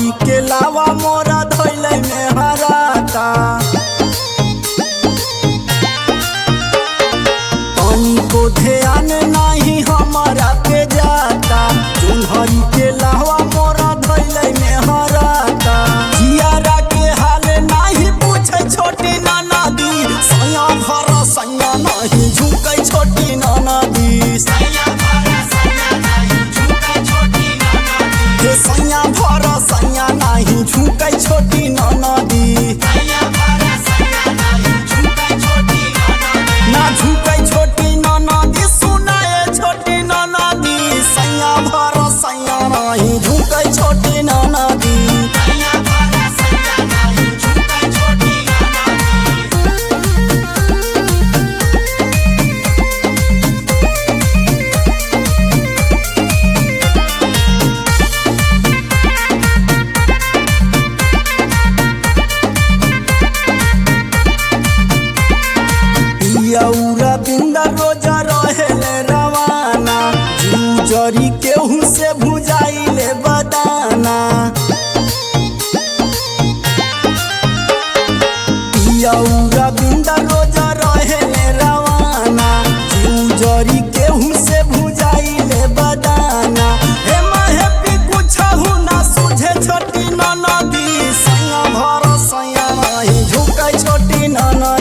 जोन्हरी के लावा मोरा धैले में हराता पानी को ध्यान नहीं हमारा पे जाता जोन्हरी के लावा मोरा धैले में हराता जियारा के हाल नहीं पूछे छोटी ननदी सैया भर सैया नहीं झुके छोटी ननदी सैया भर सैया नहीं झुके छोटी ना झुके छोटी ननदी सुनाए छोटी ननदी सैया भर सैया नहीं झुके छोटी ननदी यौरा बिंदा रोजा रहेले रवाना जरी केहू से भुजाइले बदाना यौरा बिंदा रोजा रहेले रवाना जरी केहू से भुजाइले बदाना हे महपी कुछहु ना सुझे छोटी ननदी सैया भर सैया नहीं झुके छोटी ननदी